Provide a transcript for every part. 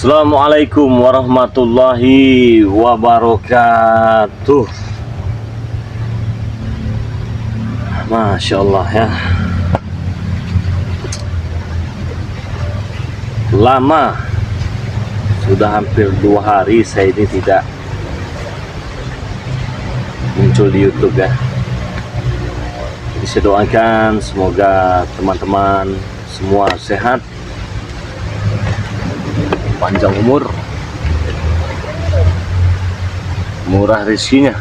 Assalamualaikum warahmatullahi wabarakatuh. Masya Allah ya. Lama, sudah hampir 2 hari saya ini tidak muncul di YouTube ya. Jadi saya doakan semoga teman-teman semua sehat, panjang umur, murah rezekinya,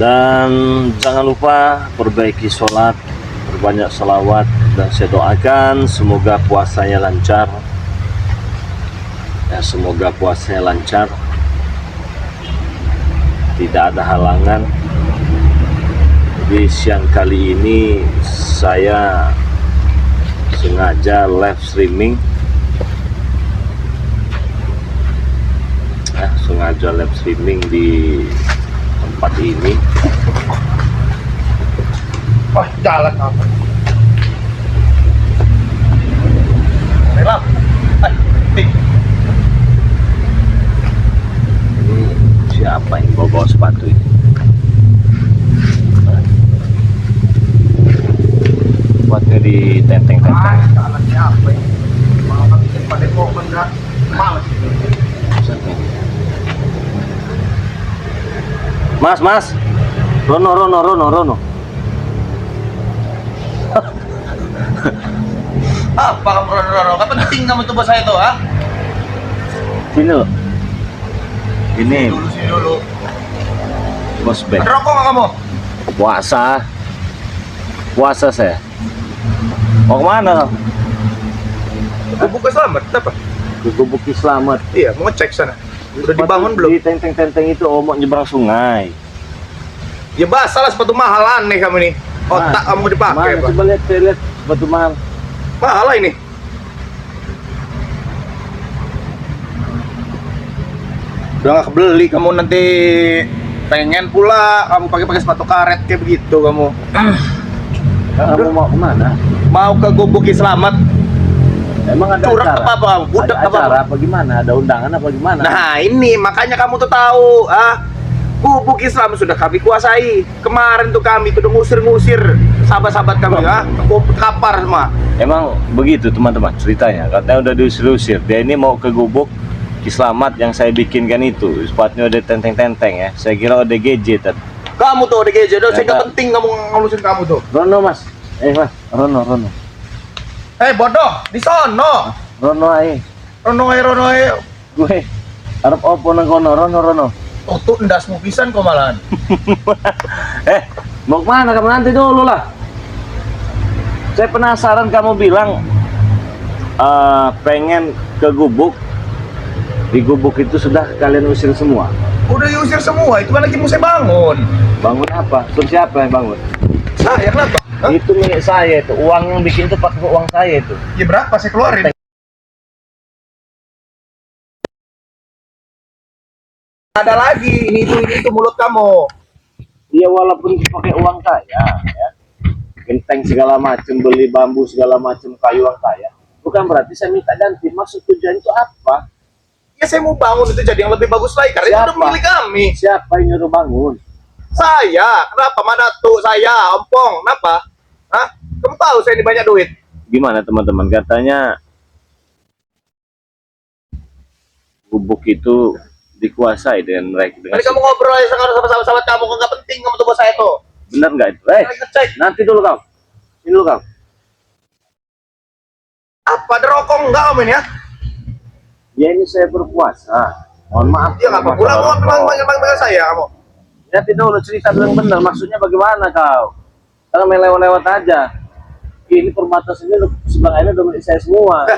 dan jangan lupa perbaiki sholat, berbanyak salawat, dan saya doakan semoga puasanya lancar ya, semoga puasanya lancar, tidak ada halangan. Jadi siang kali ini saya sengaja live streaming ya, sengaja live streaming di tempat ini. Wah, jalan apa? Relam. Ini Siapa yang bawa sepatu ini? Sepatunya di tenteng-tenteng. jalannya apa ini? Mau bikin pada kok enggak? Males. Mas, Rono. Apa kamu Rono? Kan penting kamu tuh bos saya tuh, ah? Sini loh. Ini Sini dulu. bos bag. Ada rokok nggak kamu? Puasa saya. Mau kemana lo? Buka selamat, apa? Ke Gubuk Selamat. Iya, mau ngecek sana. Udah dibangun belum? Di tenteng-tenteng itu mau nyebrang sungai. Ya basah lah, sepatu mahal aneh kamu nih. Otak kamu dipakai, Mana? Pak. Coba lihat sepatu mahal. Mahal lah ini. Udah nggak kebeli, kamu nanti pengen pula kamu pakai sepatu karet kayak begitu kamu. Kamu mau kemana? Mau ke Gubuk Selamat. Emang ada Curang acara? apa budak Ada apa acara apa gimana? Ada undangan apa gimana? Nah ini makanya kamu tuh tahu, Gubuk Islam sudah kami kuasai. Kemarin tuh kami tuh ngusir-ngusir sahabat-sahabat kami, kapar semua. Emang begitu teman-teman ceritanya. Katanya udah diusir-usir. Dia ini mau ke Gubuk Selamat yang saya bikinkan itu. Sepatunya udah tenteng-tenteng ya. Saya kira ODGJ tadi. Kamu tuh ODGJ, saya Enggak. nggak penting kamu ngurusin kamu tuh. Rono mas. Mas. Rono. Bodoh, di sono. Rono ae. Rono. Gue arep opo nang kono Rono. Oh tuh endasmu pisan kok malahan. Mau kemana? Kamu nanti dulu lah. Saya penasaran kamu bilang pengen ke Gubuk. Di Gubuk itu sudah kalian usir semua. Udah diusir semua, itu kan lagi mau saya bangun. Bangun apa? Terus siapa yang bangun? Saya kenapa? Hah? Itu milik saya itu. Uang yang bikin itu pakai uang saya itu. Ya berapa saya keluarin? Ada lagi, ini itu mulut kamu. Iya walaupun pakai uang saya ya. Genteng segala macam, beli bambu segala macam, kayu uang saya. Bukan berarti saya minta ganti. Maksud tujuan itu apa? Ya saya mau bangun itu jadi yang lebih bagus lagi karena itu udah milik kami. Siapa yang nyuruh bangun? Saya, kenapa? Mana tuh saya, ompong, kenapa? Hah? Kamu tahu saya ini banyak duit. Gimana teman-teman? Katanya Gubuk itu dikuasai dengan mereka. Tadi kamu ngobrol aja sekarang sama sahabat kamu, kok nggak penting kamu tuh bos saya tuh. Benar nggak itu? Ngecek. Nanti dulu kau. Ini dulu kau. Apa ada rokok enggak kamu ini ya? Ya ini saya berpuasa. Mohon maaf. Iya nggak apa-apa. Pulang mau panggil saya kamu. Nanti dulu cerita yang benar. Maksudnya bagaimana kau? Kalau main lewat-lewat aja. Ini perbatasannya sebelah ini udah milik saya semua.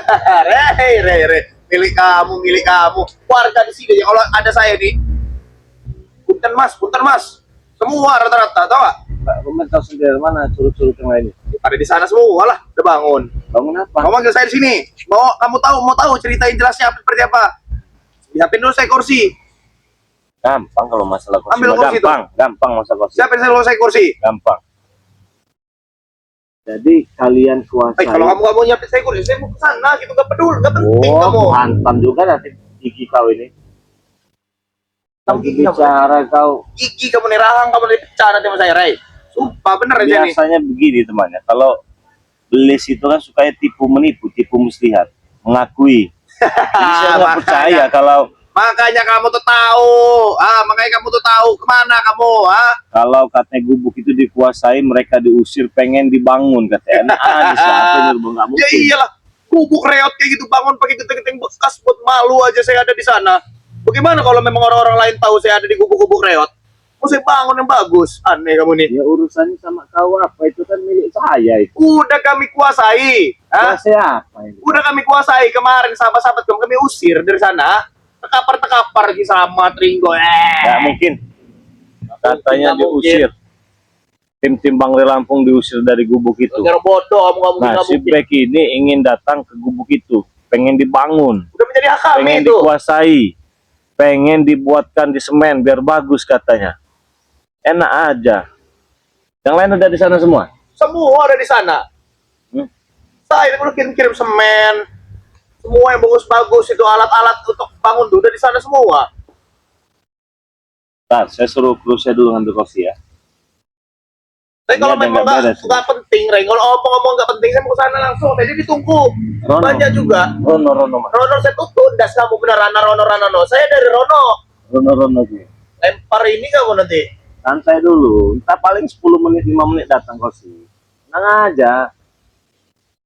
Re. Milik kamu. Warga di sini kalau ada saya nih. Punten mas. Semua rata-rata, tau gak? Kamu tahu sendiri mana curug-curug yang lainnya? Ada di sana semua lah, udah bangun. Bangun apa? Kamu manggil saya di sini. Mau tahu ceritain jelasnya seperti apa? Siapin dulu saya kursi. Gampang kalau masalah kursi. Ambil kursi gampang masalah kursi. Siapin saya kursi. Gampang. Jadi kalian kuasai. Kalau kamu nggak mau nyiapin saya kursi, saya mau ke sana gitu, nggak peduli, nggak penting kamu. Hantam juga nanti gigi kau ini. Kamu Gigi kamu. bicara kau. Gigi kamu nih, rahang kamu nih, bicara sama saya, Ray. Sumpah bener aja nih. Biasanya begini temannya. Kalau belis itu kan sukanya tipu menipu, tipu muslihat, mengakui. Jadi saya nggak percaya kalau Makanya kamu tuh tahu, makanya kamu tuh tahu kemana kamu, kalau katanya gubuk itu dikuasai, mereka diusir, pengen dibangun katanya. Enak aja siapa yang nggak mungkin. Ya iyalah, gubuk reot kayak gitu bangun pakai genteng-genteng bekas, buat malu aja saya ada di sana. Bagaimana kalau memang orang-orang lain tahu saya ada di gubuk-gubuk reot? Mau saya bangun yang bagus, aneh kamu nih. Ya urusannya sama kau apa, itu kan milik saya itu. Udah kami kuasai, Kuasai apa itu? Udah kami kuasai kemarin, sahabat-sahabat kami usir dari sana. Tekapar-tekapar lagi sama Tringo. Nggak mungkin. Katanya Nggak mungkin. diusir. Tim-tim Bangre Lampung diusir dari gubuk itu. Nggak bodoh, kamu nggak mungkin. Nah, si Black ini ingin datang ke gubuk itu, pengen dibangun, Udah menjadi hak kami pengen itu. dikuasai, pengen dibuatkan di semen biar bagus katanya. Enak aja. Yang lain udah di sana semua. Semua ada di sana. Saya udah kirim-kirim semen. Semua yang bagus-bagus itu alat-alat untuk bangun tuh udah di sana semua. Ntar, saya suruh kru saya dulu ngambil kursi ya. Tapi Ini kalau ada memang nggak beres, nggak penting, Ray. Kalau ngomong nggak penting, saya mau ke sana langsung. Jadi ditunggu. Rono. Banyak juga. Rono, Mas. Rono saya tuh tundas kamu beneran Rono. Saya dari Rono. Rono sih. Lempar ini kamu nanti. Santai dulu. Ntar paling 10 menit, 5 menit datang kursi. Tenang aja.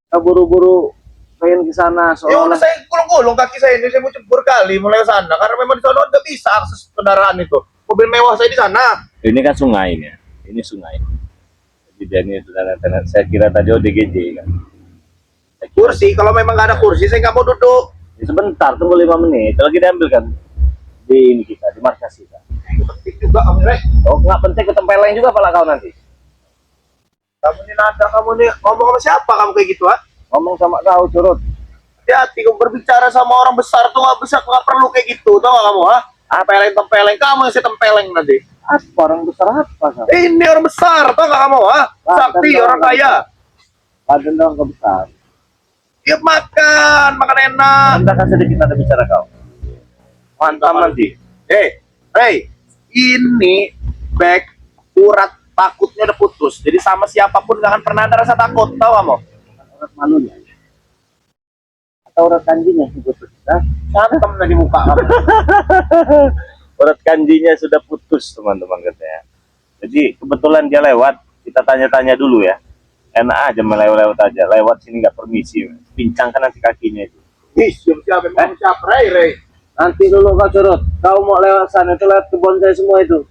Kita buru-buru pengen ke sana Ya udah soalnya. saya gulung-gulung kaki saya ini, saya mau jebur kali mulai ke sana karena memang di sana nggak bisa akses kendaraan itu. Mobil mewah saya di sana. Ini kan sungai ya. Ini sungai. Jadi dia ini sudah saya kira tadi ODGJ kan. Saya kira- Kursi, kalau memang nggak ada kursi saya nggak mau duduk. Ya, sebentar, tunggu 5 menit. Lagi diambil kan di ini kita, di markas kita. Penting juga kamu, Ray. Oh, nggak penting ketempeleng juga pala kau nanti. Kamu ini nada, kamu nih ngomong sama siapa kamu kayak gitu, Ngomong sama kau curut. Hati-hati kamu berbicara sama orang besar tuh nggak perlu kayak gitu, tau gak kamu, Tempeleng, kamu yang saya tempeleng nanti. Apa orang besar apa kau? Ini orang besar, tau gak kamu, Sakti, orang kaya. Badan dong kau besar. Dia makan enak. Anda kan sedikit ada bicara kau. Mantap nanti. Ray, ini back urat takutnya udah putus. Jadi sama siapapun gak akan pernah ada rasa takut, tau kamu? Urat malunya. Atau urat kanjinya sih putus. Cantem di muka kamu. Urat kanjinya sudah putus teman-teman katanya. Jadi kebetulan dia lewat, kita tanya-tanya dulu ya. Enak aja melewat aja, lewat sini nggak permisi, pincangkan nanti kakinya itu. Ih, siapa mau siapa, Ray. Nanti dulu kau curut, kau mau lewat sana itu lewat kebun saya semua itu.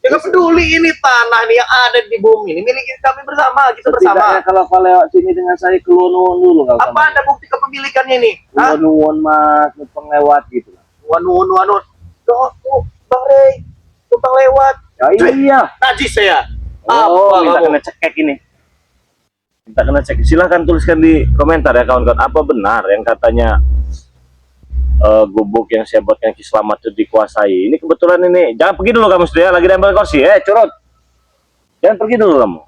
Ya nggak peduli, ini tanah nih yang ada di bumi ini milik kami bersama, kita Setidaknya bersama. kalau kau lewat sini dengan saya keluar dulu kau. Apa ada bukti kepemilikannya ini? Keluar mas, numpang lewat gitu. Wanu. Tuh, Bang Ray, tumpang lewat. Ya iya. Najis saya. Oh, Apa minta kamu? kena cekek ini. Minta kena cek. Silahkan tuliskan di komentar ya kawan-kawan. Apa benar yang katanya gubuk yang saya buatkan Ki Slamet itu dikuasai? Ini kebetulan ini. Jangan pergi dulu kamu sudah ya. Lagi diambil kursi. Curut. Jangan pergi dulu kamu.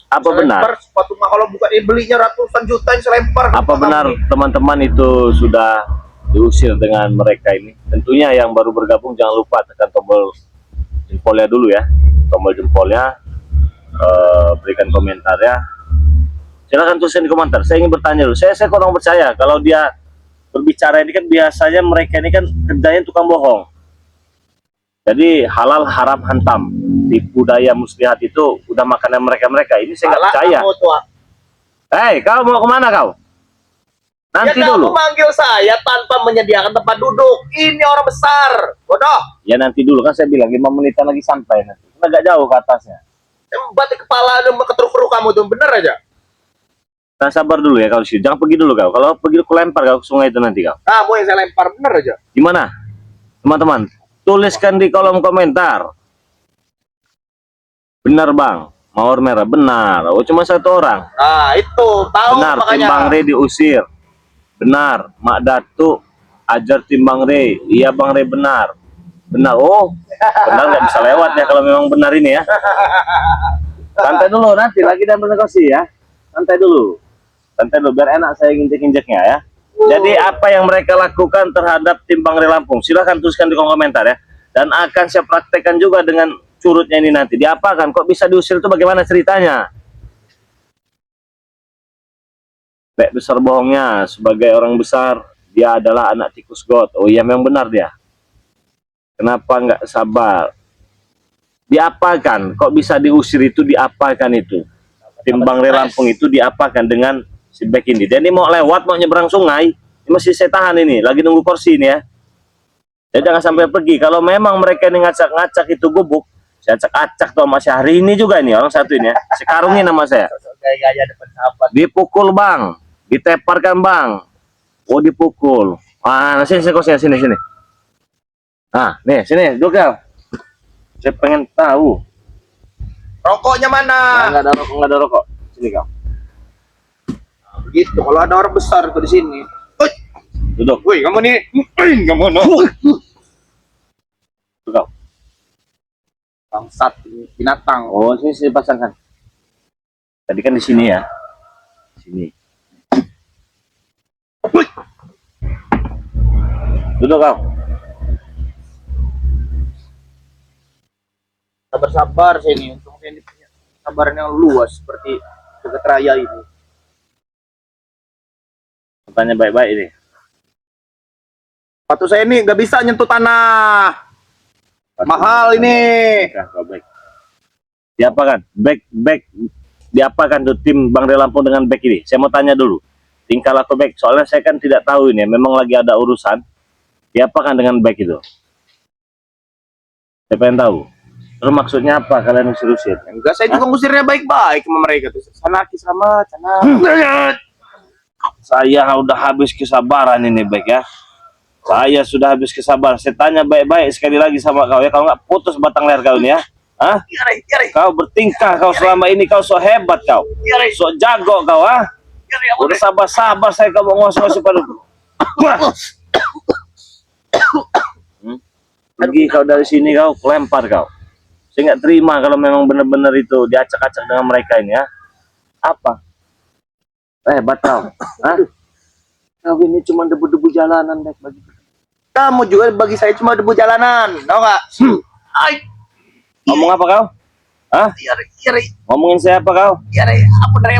Apa benar? Selempar sepatu mah kalau bukan belinya ratusan juta yang selempar. Apa benar teman-teman itu sudah diusir dengan mereka ini? Tentunya yang baru bergabung jangan lupa tekan tombol jempolnya dulu ya. Tombol jempolnya. Berikan komentar ya. Silahkan tuliskan di komentar. Saya ingin bertanya dulu. Saya kurang percaya kalau dia berbicara ini kan biasanya mereka ini kan kerjanya tukang bohong. Jadi halal haram hantam. Tipu daya muslihat itu udah makanan mereka. Ini saya nggak percaya. Hei, kau mau kemana kau? Nanti ya, dulu. Kamu manggil saya tanpa menyediakan tempat duduk. Ini orang besar, bodoh. Ya nanti dulu kan saya bilang 5 menitan lagi sampai nanti. Kan agak jauh ke atasnya. Batik kepala dan keteruk-keruk kamu tuh bener aja. Nah, sabar dulu ya kau sih. Jangan pergi dulu kau. Kalau pergi aku lempar kau ke sungai itu nanti kau. Kamu yang saya lempar bener aja. Gimana? Teman-teman, tuliskan di kolom komentar. Benar bang, mawar merah benar. Oh cuma satu orang. Nah itu tahu Benar, makanya. tim Bang Rey diusir. Benar, Mak Datu ajar tim Bang Rey. Iya Bang Rey benar. Benar. Oh, benar nggak bisa lewat ya kalau memang benar ini ya. Santai dulu nanti lagi dan bernegosiasi ya. santai dulu. Santai dulu, biar enak saya injek-injeknya ya. Jadi apa yang mereka lakukan terhadap tim Bang Ray Lampung, silahkan tuliskan di kolom komentar ya. Dan akan saya praktekkan juga dengan curutnya ini nanti. Diapakan? Kok bisa diusir itu bagaimana ceritanya? Bek besar bohongnya, sebagai orang besar, dia adalah anak tikus got. Oh iya, memang benar dia. Kenapa nggak sabar? Diapakan? Kok bisa diusir itu, diapakan itu? Tim Bang Ray Lampung itu diapakan dengan si Bek ini? Dia ini mau lewat, mau nyebrang sungai, ini masih saya tahan ini, lagi nunggu kursi ini ya. Dia jangan sampai pergi. Kalau memang mereka ini ngacak-ngacak itu gubuk, saya acak-acak tuh masih hari ini juga ini orang satu ini ya. Sekarungin nama saya. Gaya depan sahabat. Dipukul bang, diteparkan bang. Oh dipukul. Ah sini sini. Ah nih sini duduk kau. Saya pengen tahu. Rokoknya mana? Nggak ada rokok. Sini kau. Begitu kalau ada orang besar tuh di sini. Woi, Duduk. woi kamu nih. Kamu no. Duduk kau. Bangsat binatang. Oh sini pasangkan. Tadi kan di sini ya. Sini. Woi. Duduk kau. Sabar-sabar saya ini. Untung saya ini punya sabaran yang luas seperti Jagat Raya ini. Tanya baik-baik ini. Sepatu saya ini nggak bisa nyentuh tanah. Mahal ini. Kau baik. Diapakan? Back. Diapakan tuh tim Bang Ray Lampung dengan back ini? Saya mau tanya dulu. Tingkah laku back. Soalnya saya kan tidak tahu ini. Memang lagi ada urusan. Diapakan dengan back itu? Saya pengen tahu. Terus maksudnya apa kalian usir-usir? Enggak, saya juga ngusirnya baik-baik sama mereka tuh. Sana sama sana. Saya udah habis kesabaran ini baik ya. Saya sudah habis kesabaran. Saya tanya baik-baik sekali lagi sama kau ya. Kalau nggak putus batang leher kau ini ya. Hah? Kau bertingkah kau selama ini kau so hebat kau. So jago kau ah. Udah sabar-sabar saya kau mau ngos-ngos pada. Pergi kau dari sini kau, lempar kau. Saya nggak terima kalau memang benar-benar itu diacak-acak dengan mereka ini ya. Apa? Hebat kau. Hah? Kau ini cuma debu-debu jalanan baik bagi kita. Kamu juga bagi saya cuma debu jalanan, tau nggak? Ngomong apa kau? Hah? Iri. Ngomongin saya apa kau? Apa dari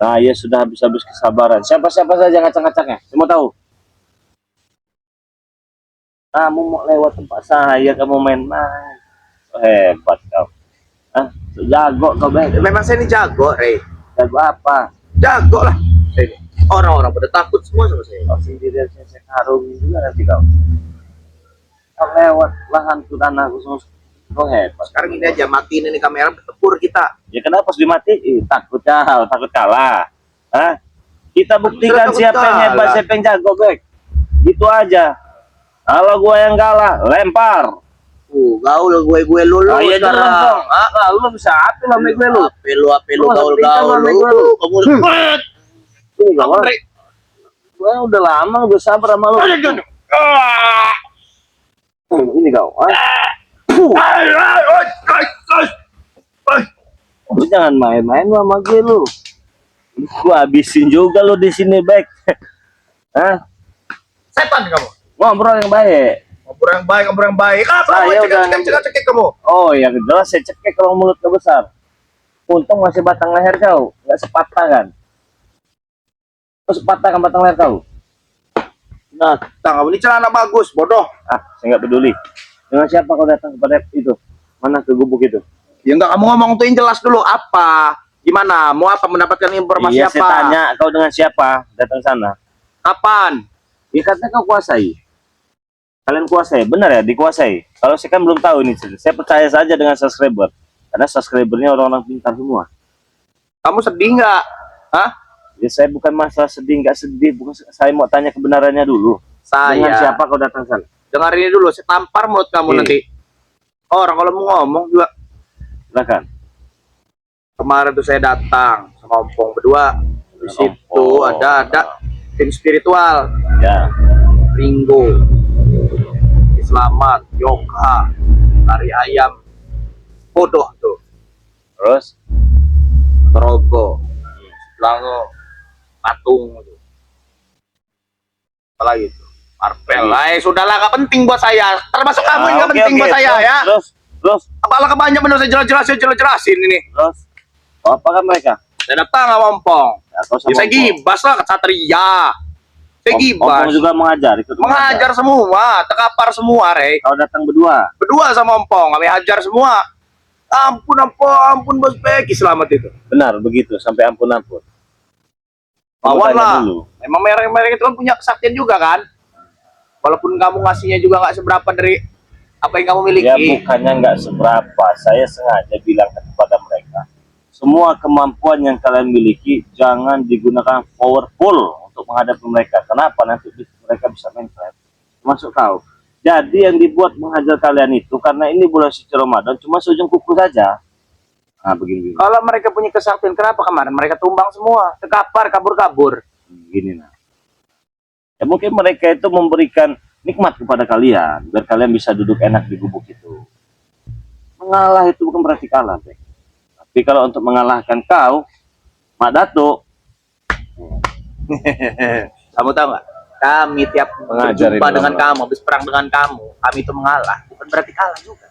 Saya sudah habis-habis kesabaran. Siapa-siapa saja ngacak-ngacaknya. Saya mau tahu. Kamu mau lewat tempat saya, kamu main-main. Hebat kau. Hah? Jago kau baik. Memang saya ini jago, Rey. Jago apa? Jago lah. Saya ini. Orang-orang pada takut semua sama saya. Kau sendiri saya karung juga nanti kau. Kau lewat lahanku tanahku semua. Kau hebat. Sekarang ini aja matiin ini kamera bertempur kita. Ya kenapa harus dimatiin? Takut kalah. Hah? Kita buktikan Takut siapa yang hebat, kalah. siapa yang jago, baik. Gitu aja. Kalau gua yang kalah, lempar. Gaul gue lulu Iya sekarang. dong. Ah, lu bisa apa lah gue lu? Ape lu Lu gaul ngerti kan lu. sama gue lu? Kamu Ini gua. Gua udah lama gue sabar sama lu. Ini kau. Lu jangan main-main sama gue lu. Gua habisin juga lu di sini, baik. Hah? Setan kamu. Ngobrol yang baik. Ngobrol yang baik. Apa Saya kamu udah cekik kamu? Oh ya jelas saya cekek kalau mulut kau besar. Untung masih batang leher kau, nggak sepatah kan? Kau sepatah kan batang leher kau? Nah, kamu ini celana bagus, bodoh. Ah, saya nggak peduli. Dengan siapa kau datang kepada itu? Mana ke gubuk itu? Ya enggak, kamu ngomong tuh yang jelas dulu. Apa? Gimana? Mau apa? Mendapatkan informasi Iya, apa? saya tanya kau dengan siapa datang sana? Kapan? Ya katanya kau kuasai. Kalian kuasai, benar ya? Dikuasai. Kalau saya kan belum tahu ini. Saya percaya saja dengan subscriber. Karena subscribernya orang-orang pintar semua. Kamu sedih nggak? Hah? Ya saya bukan masalah sedih, nggak sedih. Bukan, saya mau tanya kebenarannya dulu. Dengan Saya. siapa kau datang sana? Dengar ini dulu, saya tampar mulut kamu nanti. Orang kalau mau ngomong juga. Silakan. Kemarin tuh saya datang sama Ompong berdua. Di situ ada tim spiritual. Ya. Ringo, Selamat, Yoga, Tari Ayam, bodoh tuh. Terus? Trogo, Lango, patung itu. Apalagi itu. Marvel. Sudahlah, nggak penting buat saya. Termasuk kamu yang nggak penting buat saya ya. Terus, Apalah kebanyakan benar saya jelasin ini. terus, apakah mereka? Saya datang nggak mompong. Ya, kau sama Ya, saya gibas lah ke Satria. Saya gibas. Ompong juga mengajar, ikut Mengajar semua, terkapar semua, Rey. Kau datang berdua. Berdua sama Ompong, kami hajar semua. Ampun Bos Peki, selamat itu. Benar begitu, sampai ampun. Lawan Tanya lah. dulu. Emang merek-merek itu kan punya kesaktian juga kan? Walaupun kamu ngasihnya juga nggak seberapa dari apa yang kamu miliki. Ya bukannya nggak seberapa, saya sengaja bilang kepada mereka, semua kemampuan yang kalian miliki jangan digunakan powerful untuk menghadapi mereka. Kenapa? Nanti mereka bisa mencret. Masuk kau. Jadi yang dibuat menghajar kalian itu karena ini bulan suci Ramadan cuma seujung kuku saja. Nah begini. Kalau mereka punya kesaktian, kenapa kemarin mereka tumbang semua, terkapar, kabur-kabur? Gini nah. Ya mungkin mereka itu memberikan nikmat kepada kalian biar kalian bisa duduk enak di gubuk itu. Mengalah itu bukan berarti kalah, Bek. Tapi kalau untuk mengalahkan kau, Mak Dato, Kamu tahu nggak? Kami tiap Mengajarin berjumpa dengan orang. kamu, habis perang dengan kamu, kami itu mengalah. Bukan berarti kalah juga.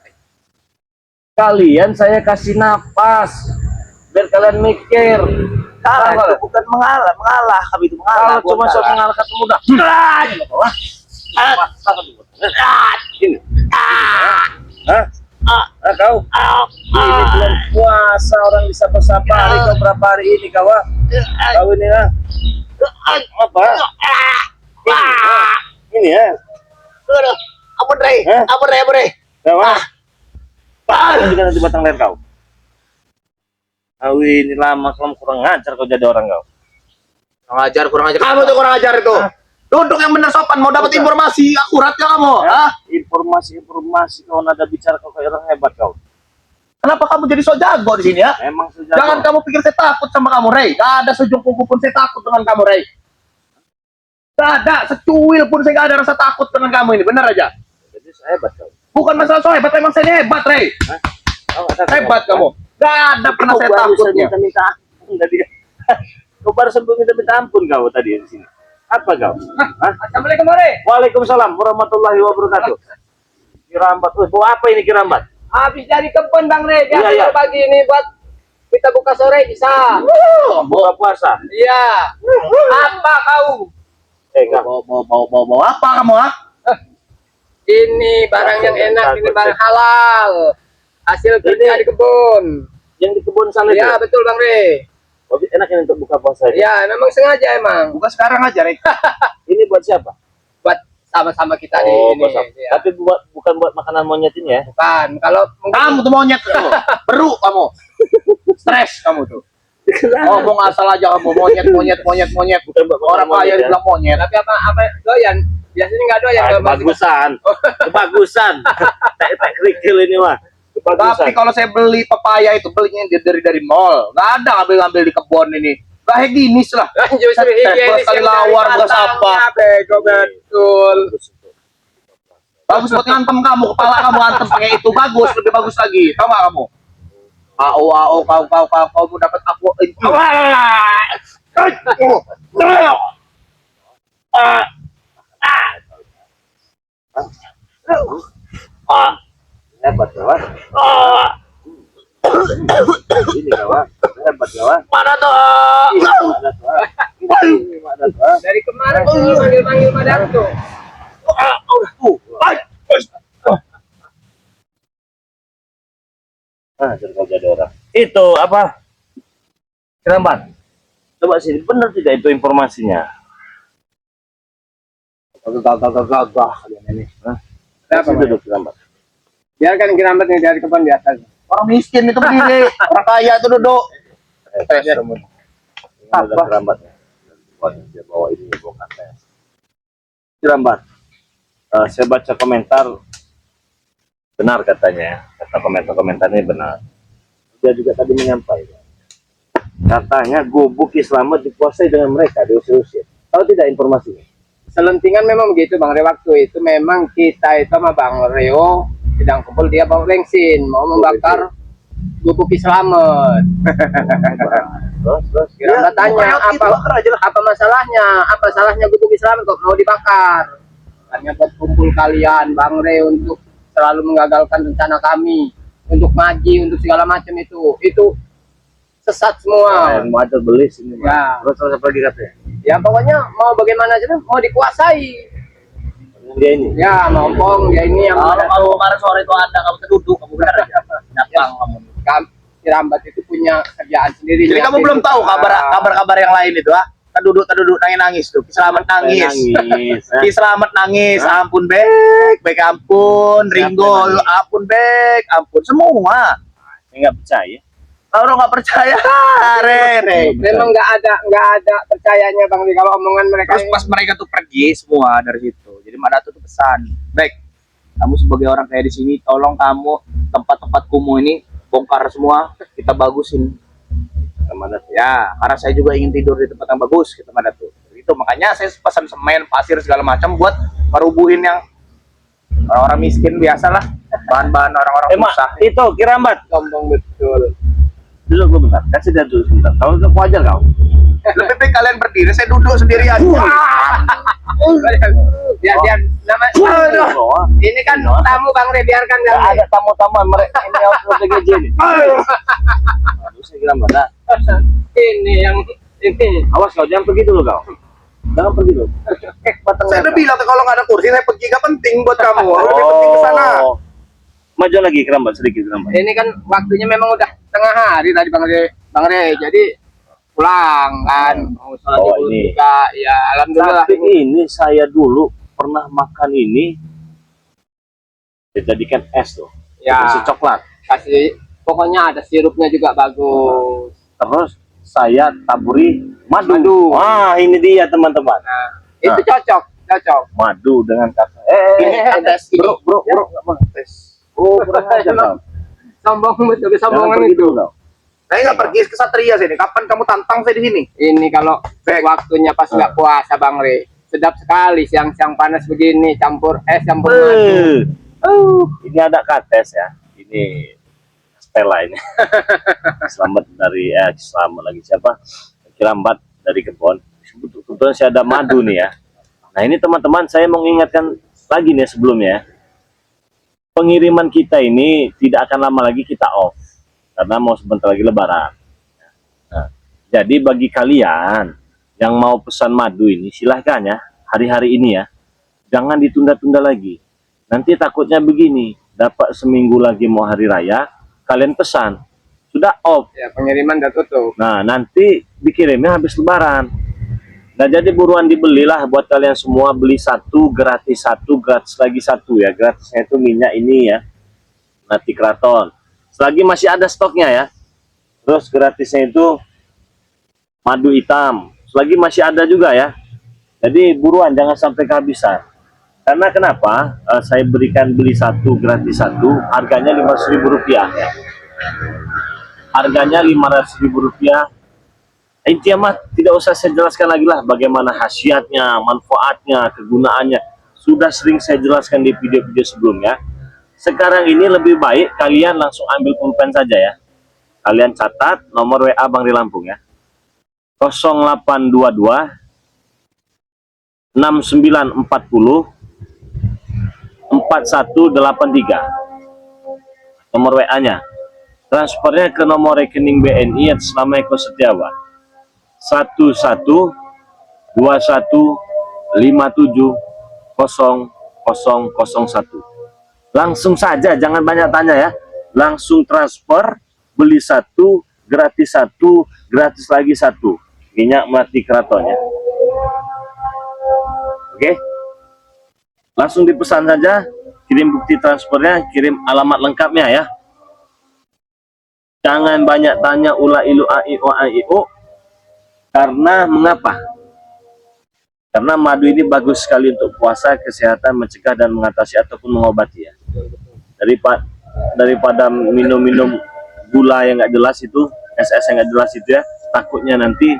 kalian saya kasih napas biar kalian mikir. Kalah itu bukan mengalah. Kami itu mengalah. Kalau cuma soal mengalahkan mudah. Kau ini bulan puasa orang bisa bersafari kau berapa hari ini kau? Kau ini apa? Ini ya. Ampun Rey. Kau juga nanti batang leher kau. Kau ini lama kamu kurang ngajar kau jadi orang kau. Kurang ajar. Kamu tuh kurang ajar itu. Duduk yang benar sopan, mau dapat informasi akurat ya kamu? Informasi kau nada bicara kau kayak orang hebat kau. Kenapa kamu jadi so jago di sini ya? Emang sejago. Jangan kamu pikir saya takut sama kamu, Rey. Gak ada sejung kuku pun saya takut dengan kamu, Rey. Gak ada, secuil pun saya gak ada rasa takut dengan kamu ini, benar aja. Jadi saya hebat kau. Bukan masalah so hebat, memang saya ini hebat, Rey. Kau nggak takut Hebat kau? kamu. Gak ada pernah saya takutnya. Minta ampun tadi. Kau baru sembuh minta ampun kau tadi di sini. Apa kau? Assalamualaikum, Rey. Waalaikumsalam warahmatullahi wabarakatuh. Kirambat, bawa apa ini kirambat? Habis dari kebun Bang Rey, biasa Iya. pagi ini buat kita buka sore bisa. Buka puasa. Iya. Apa kau? Enggak. Bawa apa kamu, ha? Ini barang yang enak, ini barang halal. Hasil kerja di kebun. Yang di kebun sana Iya itu. betul Bang Rey. Oh, enak ini untuk buka puasa. Iya, memang sengaja emang. Buka sekarang aja, Rey. Ini buat siapa? Buat sama-sama kita Oh, di ini. buat Iya. tapi bukan buat makanan monyet ini ya. Bukan. Kalau Kamu tuh monyet kamu. Beru kamu. Stres kamu tuh. Ngomong asal aja kamu monyet. Bukan buat Orang makanan kaya monyet ya. dibilang monyet. tapi apa doyan? Biasanya nggak doyan kalau masih- Kebagusan. Tak kerikil ini mah. Kebagusan. Tapi kalau saya beli pepaya itu belinya dari mall. Nggak ada ngambil di kebun ini. Gak higienis lah. Justru higienis Sekali yang lawar, dari bekas apa. batangnya, bego betul. Bagus buat ngantem kamu, kepala kamu ngantem pakai itu bagus, lebih bagus lagi. Tahu nggak kamu? Kau dapat aku. Hebat kawan. Ini kawan. Hebat kawan. Mana tuh? Ada tuh. Ini ada tuh. Dari kemarin manggil-manggil Pak Darto. Jadi orang. Itu apa? Kerambat. Coba sini, benar tidak itu informasinya? Gagah kalian ini. Kenapa duduk kerambat? Biarkan kirambat nih dari kebun di atas. Orang miskin itu berdiri, orang kaya itu duduk. Apa? Kerambatnya. Dia bawa ini, bawa kantes. Kerambat. Saya baca komentar benar katanya ya. Kata komentar ini benar. Dia juga tadi menyampaikan. Katanya gubuk Islam dikuasai dengan mereka, diusir-usir. Tahu tidak informasinya? Selentingan memang begitu Bang Rey, waktu itu memang kita itu sama Bang Reo sedang kumpul, dia bawa bensin mau membakar Gubuk Slamet. Terus Kiramba tanya reot itu bakar aja lah. apa masalahnya? Apa salahnya Gubuk Slamet kok mau dibakar? Hanya buat kumpul kalian, Bang Re, untuk selalu mengagalkan rencana kami, untuk maju, untuk segala macam itu sesat semua. yang mau ada beli sini. Ya. Terus apa lagi katanya? Ya pokoknya mau bagaimana aja mau dikuasai. Dia ini. Ya ngomong ya ini yang Kalau kemarin sore itu ada kamu duduk, kamu benar aja. Datang kamu. Kirambat itu punya kerjaan sendiri. Jadi kamu belum tahu kabar yang lain itu, ah? Terduduk nangis tuh. Selamat nangis. Nangis. Selamat nangis. Ampun Bek, ampun. Ringo, ampun Bek, ampun semua. Saya nggak percaya. Kalau nggak percaya, Re. Memang nggak ada percayanya Bang Ri kalau omongan mereka. Terus pas mereka tuh pergi semua dari situ. Jadi Madato tuh pesan, Bek, kamu sebagai orang kayak di sini, tolong kamu tempat-tempat kumuh ini bongkar semua, kita bagusin. Kemana? Ya, karena saya juga ingin tidur di tempat yang bagus, kita Madato. Itu makanya saya pesan semen, pasir segala macam buat merubuhin yang orang-orang miskin biasalah, bahan-bahan orang-orang susah. Itu Kirambat. Sombong betul. Dulu gue bentar, kasih dia dulu sebentar. Kalau udah wajar kau. Lebih baik kalian berdiri, saya duduk sendirian. Dia nama ini kan tamu Bang Re, biarkan Nggak Bang Re. ada tamu-tamu mereka ini yang udah gaji nih. Aduh, saya Kirambat. Nah, Ini yang ini. awas kau, jangan pergi dulu kau. Jangan pergi dulu. Saya udah bilang kalau nggak ada kursi, saya pergi, nggak penting buat kamu. Lebih penting ke sana. Maju lagi Kirambat, sedikit Kirambat. Ini kan waktunya memang udah tengah hari tadi Bang Re. Bang Re, jadi pulang kan. Mau sholat Oh, Idul ini. Fitri. Ya alhamdulillah. Tapi ini saya dulu pernah makan ini dijadikan es tuh. Ya. Kasih coklat. Kasih pokoknya ada sirupnya juga bagus. Terus saya taburi madu. Madu. Wah, ini dia teman-teman. Nah, itu cocok. Madu dengan kata bro, nggak mau tes. Oh, kurang aja kau. Sombong betul, Jangan kesombongan pergi itu. dulu kau. Saya nggak pergi ke Satria sini. Kapan kamu tantang saya di sini? Ini kalau waktunya pas nggak puasa Bang Re. Sedap sekali siang-siang panas begini, campur es, campur madu. Ini ada kates ya. Ini Stella ini. Selamat dari selamat lagi siapa? Kirambat dari kebon. Kebetulan saya ada madu nih ya. Nah ini teman-teman saya mau mengingatkan lagi nih sebelumnya. Pengiriman kita ini tidak akan lama lagi kita off karena mau sebentar lagi Lebaran. Nah, jadi bagi kalian yang mau pesan madu ini silahkan ya hari-hari ini ya, jangan ditunda-tunda lagi. Nanti takutnya begini, dapat seminggu lagi mau hari raya, kalian pesan sudah off. Ya, pengiriman udah tutup. Nah nanti dikirimnya habis Lebaran. Nah jadi buruan dibelilah buat kalian semua, beli satu gratis lagi satu ya. Gratisnya itu minyak ini ya, Nati Kraton. Selagi masih ada stoknya ya. Terus gratisnya itu madu hitam. Selagi masih ada juga ya. Jadi buruan jangan sampai kehabisan. Karena kenapa? Saya berikan beli satu gratis satu, harganya Rp500.000 ya. Harganya Rp500.000. Intinya mah tidak usah saya jelaskan lagi lah bagaimana khasiatnya, manfaatnya, kegunaannya. Sudah sering saya jelaskan di video-video sebelumnya. Sekarang ini lebih baik kalian langsung ambil pulpen saja ya. Kalian catat nomor WA Bang Ri Lampung ya. 0822 6940 4183. Nomor WA-nya. Transfernya ke nomor rekening BNI atas nama Eko Setiawan. 1121570001. Langsung saja, jangan banyak tanya ya. Langsung transfer, beli satu, gratis lagi satu. Minyak Nati Kraton ya. Oke. Langsung dipesan saja, kirim bukti transfernya, kirim alamat lengkapnya ya. Jangan banyak tanya ula ilu a i o a i o. Karena mengapa? Karena madu ini bagus sekali untuk puasa, kesehatan, mencegah dan mengatasi ataupun mengobati ya. Daripada minum-minum gula yang nggak jelas itu, es yang nggak jelas itu ya, takutnya nanti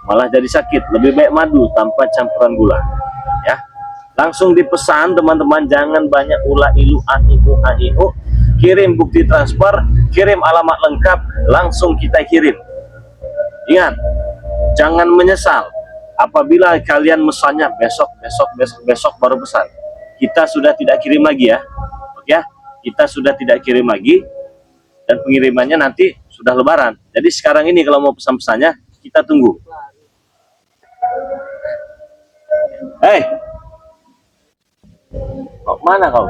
malah jadi sakit. Lebih baik madu tanpa campuran gula ya. Langsung dipesan teman-teman, jangan banyak ula ilu a i o a i o. Kirim bukti transfer, kirim alamat lengkap, langsung kita kirim. Ingat, jangan menyesal apabila kalian mesannya besok baru pesan. Kita sudah tidak kirim lagi ya. Oke ya, kita sudah tidak kirim lagi, dan pengirimannya nanti sudah lebaran. Jadi sekarang ini kalau mau pesan-pesannya, kita tunggu. Hei, mau mana kau?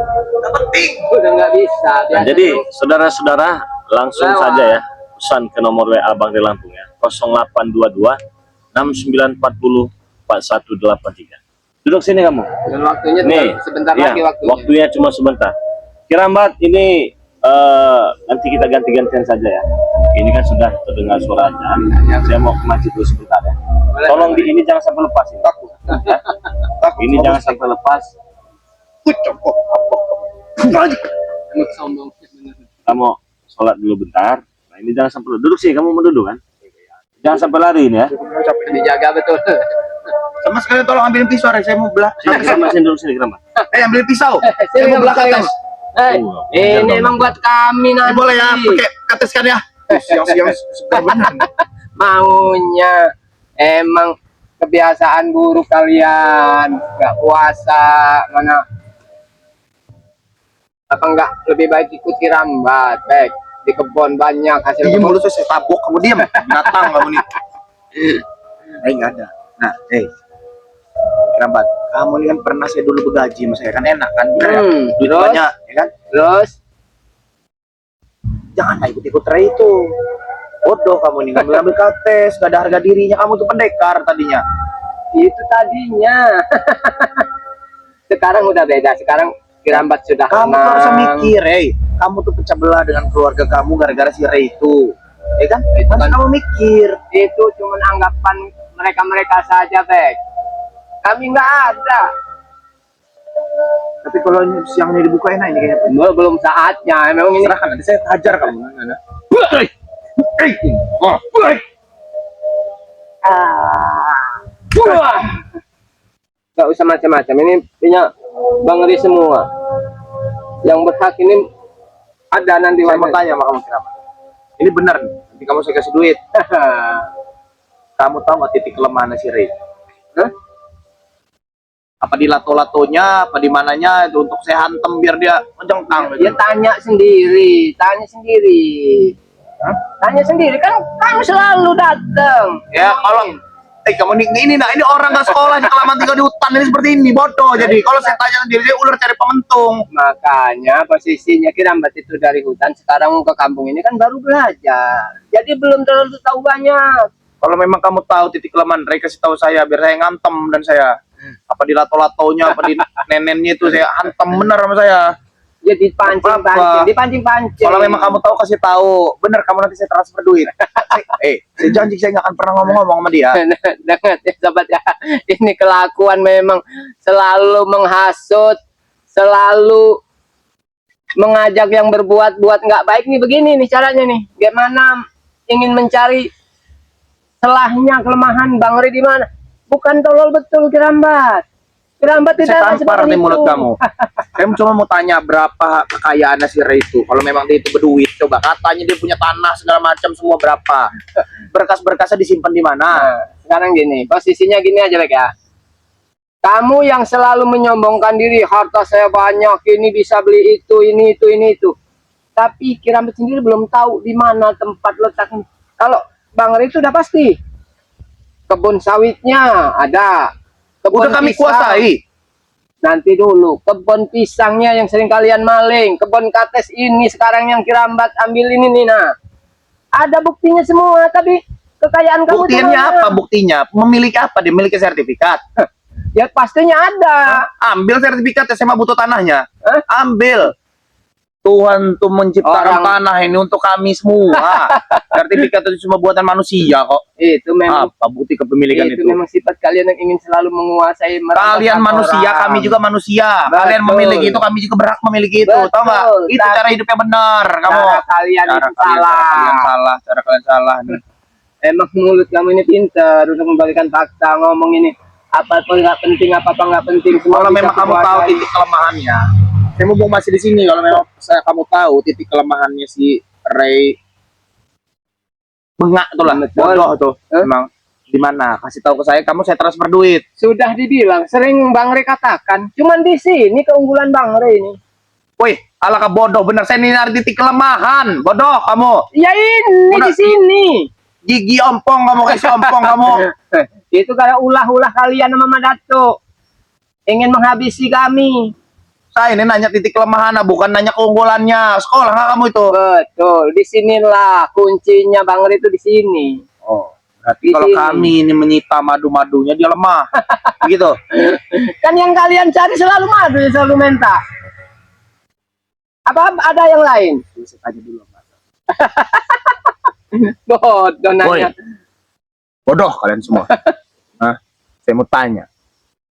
penting. Udah nggak bisa. Nah, jadi saudara-saudara langsung Lewat. saja ya pesan ke nomor WA Bang di Lampung ya, 0822 6940 4183. Duduk sini kamu. Dan waktunya Nih, sebentar ya, lagi waktunya. waktunya cuma sebentar. Kirambat ini nanti kita ganti-gantian saja ya. Ini kan sudah terdengar suara azan. Saya mau ke masjid dulu sebentar ya. Boleh, Tolong boleh. ini jangan sampai lepas ini. Ya. Ini jangan sampai lepas. Emang sombong. Kamu sholat dulu bentar. Nah ini jangan sampai duduk sih. Kamu mau duduk kan? Jangan sampai lari ini ya. Dijaga betul. Sama sekali tolong ambilin pisau, Rek. Saya mau belah. Sini Kirambat, sini duduk sini Kirambat. Ambilin pisau. Saya mau belah kates. Ini emang buat kami Ini nanti. boleh ya, pakai kates kan ya. Siang-siang segar benar. Maunya emang kebiasaan buruk kalian, nggak puasa, mana apa enggak lebih baik ikut Kirambat, baik di kebun banyak hasil Iya kebun. mulut saya tabok, kamu diam. Binatang kamu nih. Nggak ada. Nah, Kirambat, kamu ini kan pernah saya dulu begaji sama saya kan, enak kan? Duit Terus? banyak, ya kan? Terus Jangan ikut-ikut Ray itu. Bodoh kamu nih, ngambil kates, gak ada harga dirinya. Kamu tuh pendekar tadinya. itu tadinya. Sekarang udah beda. Sekarang Kirambat sudah Kamu tuh harus tenang. mikir, Ray. Kamu tuh pecah belah dengan keluarga kamu gara-gara si Ray itu. Ya kan? Itu Harus kan- kamu mikir. Itu cuman anggapan mereka saja, Bek. Kami nggak ada. Tapi kalau siang ini dibuka enak ini kayaknya. Belum saatnya. Memang ini Serahkan, nanti saya hajar kamu. Wah. Nggak usah macam-macam. Ini punya Bang Ri semua. Yang berhak ini ada nanti. Saya mau tanya sama kamu kenapa? Ini benar nih. Nanti kamu saya kasih duit. Kamu tahu nggak titik kelemahan si Ray? Hah? Apa di lato-latonya, apa di mananya itu untuk saya hantem biar dia menjengkang. Dia tanya sendiri, Hah? tanya sendiri kan kamu selalu datang. Ya kalau kamu ini nah ini orang nggak sekolah di kelamaan tinggal di hutan ini seperti ini bodoh. Jadi kalau saya tanya sendiri dia ular cari pementung. Makanya posisinya Kirambat itu dari hutan sekarang ke kampung ini kan baru belajar. Jadi belum terlalu tahu banyak. Kalau memang kamu tahu titik kelemahan, Ray kasih tahu saya biar saya ngantem dan saya apa di lato-latonya, apa di nenennya itu saya hantem bener sama saya. Jadi Apa? dipancing. Kalau memang kamu tahu kasih tahu, bener kamu nanti saya transfer duit. Saya janji saya nggak akan pernah ngomong-ngomong sama dia. Dengar ya sobat ya, ini kelakuan memang selalu menghasut, selalu mengajak yang berbuat nggak baik nih. Begini nih caranya nih, gimana ingin mencari celahnya, kelemahan Bang Ri di mana? Bukan tolol betul Kirambat. Kirambat tidak Saya akan tampar seperti nih mulut itu. kamu. Saya cuma mau tanya berapa kekayaannya si Ray itu. Kalau memang dia itu berduit, coba katanya dia punya tanah segala macam semua berapa. Berkas-berkasnya disimpan di mana? Nah, sekarang gini, posisinya gini aja Bek ya. Kamu yang selalu menyombongkan diri, harta saya banyak, ini bisa beli itu, ini itu. Tapi Kirambat sendiri belum tahu di mana tempat letaknya. Kalau Bang Ri itu udah pasti. Kebun sawitnya ada. Kebun Udah kami pisang. kuasai. Nanti dulu, kebun pisangnya yang sering kalian maling, kebun kates ini sekarang yang Kirambat ambil ini nih, nah. Ada buktinya semua, tapi kekayaan kamu di Buktinya mana? apa? Buktinya memiliki apa? Dia memiliki sertifikat. Ya pastinya ada. Ambil sertifikatnya, saya mah butuh tanahnya. Hah? Ambil. Tuhan tuh menciptakan Orang- tanah ini untuk kami semua. Sertifikat itu cuma buatan manusia kok. Itu memang Apa bukti kepemilikan itu itu? memang sifat kalian yang ingin selalu menguasai merampas Kalian hak manusia, orang. kami juga manusia. Betul. Kalian memiliki itu, kami juga berhak memiliki itu. Betul. Tahu nggak? Itu Tapi- cara hidup yang benar. Kamu. Cara kalian itu salah. Cara kalian salah nih. Emang mulut kamu ini pintar untuk membagikan fakta, ngomong ini apa nggak penting, apa nggak penting, semua Kalau bisa memang kamu tahu kuasai. titik kelemahannya, saya mau masih di sini. Kalau memang kamu tahu titik kelemahannya si Ray bengak tuh lah, bodoh tuh. Emang di mana? Kasih tahu ke saya transfer duit. Sudah dibilang, sering Bang Rey katakan, cuman di sini keunggulan Bang Rey ini. Wih, alaka bodoh bener. Saya ini ada titik kelemahan. Bodoh kamu. Ya ini Udah. di sini. Gigi ompong kamu, kayak si ompong kamu. Itu karena ulah-ulah kalian sama Madato. Ingin menghabisi kami. Saya ini nanya titik kelemahan, bukan nanya keunggulannya. Sekolah nggak kamu itu? Betul, disinilah kuncinya Bang Rey itu di sini. Oh, berarti Di kalau sini. kami ini menyita madu-madunya dia lemah. Begitu. Kan yang kalian cari selalu madu, selalu menta. Apa ada yang lain? Saya tanya dulu, Mas. Bodoh nanya. Bodoh kalian semua. Hah? Saya mau tanya.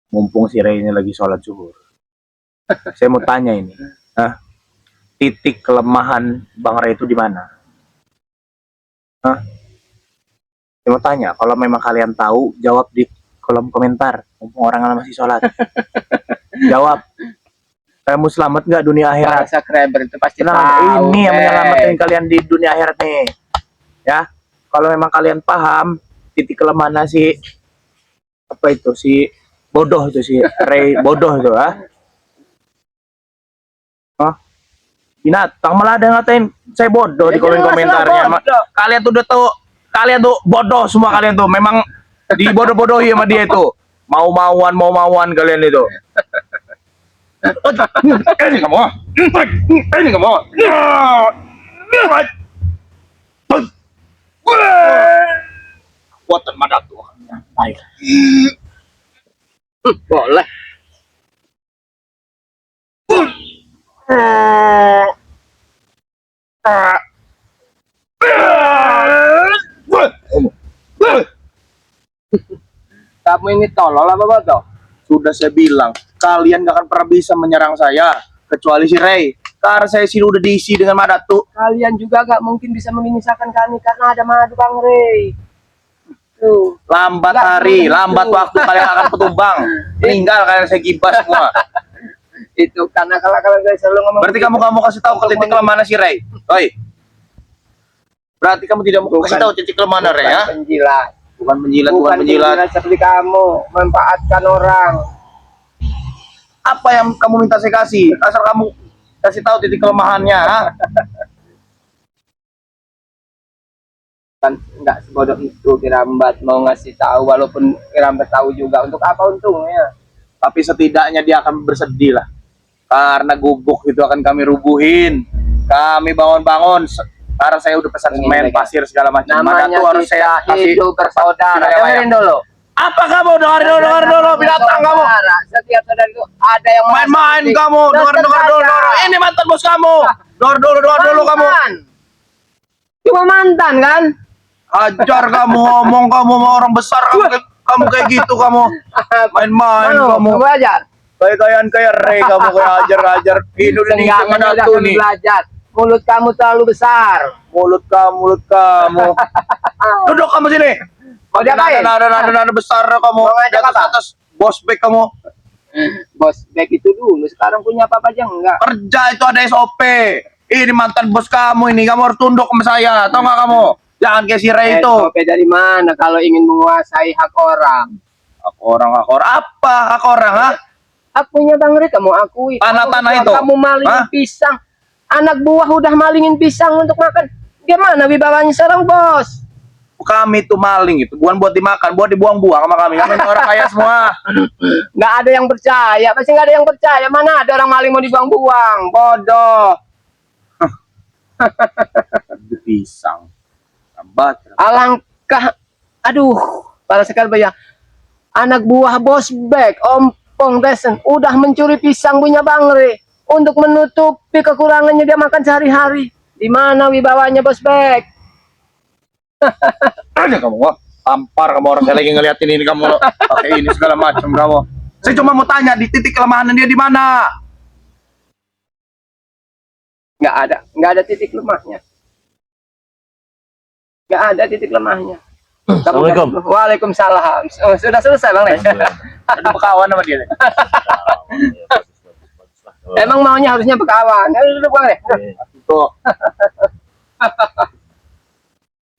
Mumpung si Ray ini lagi sholat zuhur. Saya mau tanya ini. Hah? Titik kelemahan Bang Ray itu di mana? Hah? Saya mau tanya. Kalau memang kalian tahu, jawab di kolom komentar. Mumpung orang masih sholat. Jawab. Kamu selamat nggak dunia Para akhirat? subscriber itu pasti Nah, tahu. ini yang menyelamatkan kalian di dunia akhirat nih. Ya, kalau memang kalian paham titik kelemahan si apa itu si bodoh itu si Ray bodoh itu, binatang malah ada yang ngatain saya bodoh di Ya, kolom jelas lah komentarnya. bodoh. Kalian tuh udah tahu, kalian tuh bodoh semua kalian tuh. Memang dibodoh-bodohi sama dia itu. Mau-mauan kalian itu. Ini kamu. Ini kamu. Kuatan madat tuh. Baik. Boleh. Kamu ini tolol apa bodoh? Sudah saya bilang, kalian gak akan pernah bisa menyerang saya kecuali si Ray. Karena saya sini udah diisi dengan Madatu. Kalian juga gak mungkin bisa memisahkan kami karena ada madu Bang Rey. Tuh. Lambat Nggak hari, semudah lambat itu. waktu kalian akan ketumbang. Meninggal kalian saya gibas semua. Itu karena kalau kalian selalu ngomong. Berarti kamu kasih tahu ke titik kelemahan si Ray. Oi. Berarti kamu tidak mau kasih tahu titik kelemahan Ray ya? Penjilat. Bukan penjilat, bukan Bukan penjilat. penjilat seperti kamu memanfaatkan orang. Apa yang kamu minta saya kasih? Asal kamu kasih tahu titik kelemahannya, ha? Kan nggak sebodoh itu Kirambat mau ngasih tahu, walaupun Kirambat tahu juga untuk apa untungnya. Tapi setidaknya dia akan bersedih lah. Karena gubuk itu akan kami rubuhin. Kami bangun-bangun. Karena saya udah pesan Ini semen, mereka. pasir segala macam. Namanya Madatu harus kita saya kasih. hidup bersaudara. Tidak Dengerin dulu. Apa kamu? Dengar dulu, binatang kamu. Saudara. Setiap saudara itu ada yang merasa Main-main penting. kamu. Dengar dulu. Ini mantan bos kamu. Dengar dulu kamu. Mantan. Cuma mantan kan? Ajar kamu ngomong kamu sama orang besar kamu kayak gitu kamu. Main-main kamu. Kamu ajar. Kayak Ray kamu kayak ajar Indonesia Senggaknya Madatu udah nih. belajar. Mulut kamu terlalu besar. Mulut kamu. Duduk kamu sini. Mau diapain? Nada besar kamu. Mau Di ngajak apa? atas bos bek kamu. Bos back itu dulu, sekarang punya apa aja enggak? Kerja itu ada SOP. Ini mantan bos kamu ini. Kamu harus tunduk sama saya. Tahu nggak kamu? Jangan kayak si Ray itu. SOP dari mana kalau ingin menguasai hak orang? Hak orang. Apa hak orang, ha? Haknya Bang Rey kamu akui. Tanah-tanah Kamu itu? Kamu malingin Hah? pisang. Anak buah udah malingin pisang untuk makan. Gimana wibawanya seorang bos? Kami itu maling itu. Bukan buat dimakan, buat dibuang-buang sama kami. Kami orang kaya semua. Nggak ada yang percaya. Pasti nggak ada yang percaya. Mana ada orang maling mau dibuang-buang? Bodoh. Pisang. Lambat. Alangkah, aduh, para sekali ya. Anak buah bos Bek, Ompong Desen, udah mencuri pisang punya Bang Rey untuk menutupi kekurangannya dia makan sehari-hari. Di mana wibawanya bos Bek? Aja kamu, wah. Tampar kamu orang saya lagi ngeliatin ini kamu pakai ini segala macam kamu. Saya cuma mau tanya di titik kelemahan dia di mana? Nggak ada titik lemahnya. Nggak ada titik lemahnya. Assalamualaikum. Waalaikumsalam. Oh, sudah selesai Bang Rey. Ada bekawan sama dia. Emang maunya harusnya berkawan. Ayo duduk Bang Rey. Tuh.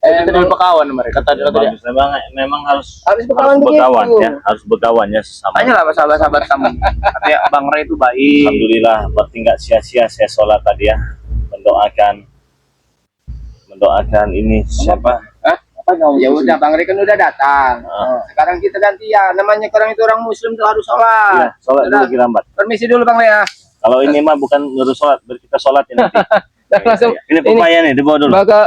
Kita dulu kawan mereka tadi Ya, bagus. Memang harus Harus berkawan berkawan begitu. ya, harus berkawan ya sesama. Tanya lah sama sahabat-sahabat kamu. Katanya Bang Ray itu baik. Alhamdulillah berarti nggak sia-sia saya sholat tadi ya, mendoakan ini siapa? Hah? Apa kamu? Ya udah, Bang Ray kan udah datang. Sekarang kita gantian. Namanya orang itu orang Muslim tuh harus sholat. Ya, sholat dulu Udah. Kirambat. Permisi dulu Bang Ray ya. Kalau ini mah bukan nyuruh sholat, biar kita sholat ya nanti. Langsung Ini pepaya nih, dibawa dulu. baga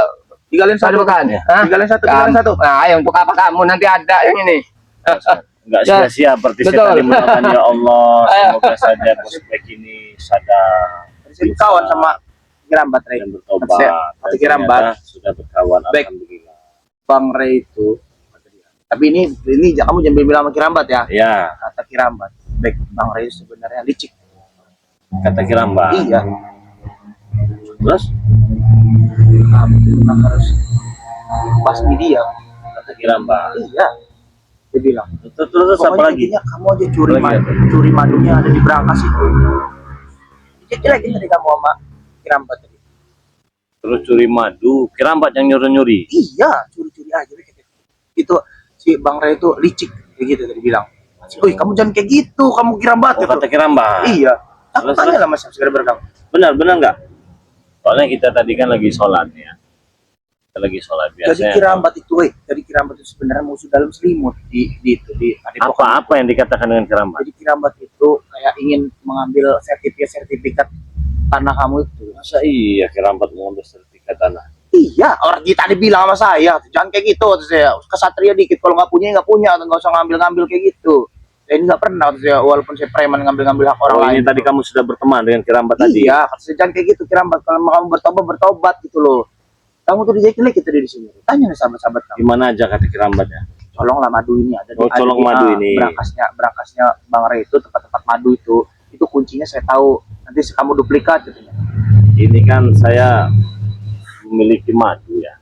Tinggalin satu bukan? Ya. Hah? Tinggalin satu. Nah, ayo untuk apa kamu nanti ada yang ini. Nggak Ya, sia-sia seperti saya betul. tadi mendoakan ya Allah, semoga saja prospek ini sadar Saya kawan sama Kirambat Ray. dan bertobat. Saya- Dan Tapi Kirambat. ternyata sudah berkawan, Baik. alhamdulillah. Bang Ray itu. Tapi ini kamu jangan bilang sama Kirambat ya. Ya, Kata Kirambat. Baik, Bang Ray sebenarnya licik. kata Kirambat. Iya. Terus Kamu itu memang harus basmi dia. kata Kirambat. Iya. Dia bilang. Terus apa Pokoknya lagi? intinya kamu aja curi Lagi madu, apa? curi madunya ada di brankas itu. Jelek tadi kamu sama Kirambat tadi. Terus curi madu, Kirambat yang nyuri-nyuri. Iya, curi-curi aja deh. Itu si Bang Ray itu licik kayak gitu tadi bilang. Woi, kamu jangan kayak gitu, kamu Kirambat Oh, gitu. kata Kirambat. Iya. Aku Terus, tanya lah Mas segera berkam. Benar nggak? Soalnya kita tadi kan lagi sholat ya. Kita lagi sholat Jadi biasanya. Kirambat itu, jadi Kirambat itu sebenarnya musuh dalam selimut di Apa yang dikatakan dengan Kirambat? Jadi Kirambat itu kayak ingin mengambil sertifikat tanah kamu itu. Masa iya Kirambat mengambil sertifikat tanah? Iya, orang kita tadi bilang sama saya, jangan kayak gitu. Terus saya kesatria dikit, kalau nggak punya, nggak usah ngambil kayak gitu. Saya ini nggak pernah, terus saya, walaupun saya preman ngambil hak orang Oh, lain. ini tadi kamu sudah berteman dengan Kirambat tadi? Iya, kata saya jangan kayak gitu Kirambat. Kalau kamu bertobat gitu loh. Kamu tuh dijelek kita di sini. Tanya nih sahabat-sahabat kamu. Gimana aja kata Kirambatnya? Colonglah madu ini ada Oh, colong madu ini. Berangkasnya Bang Ray itu tempat-tempat madu itu kuncinya saya tahu. Nanti kamu duplikat gitu. Ini kan saya memiliki madu ya.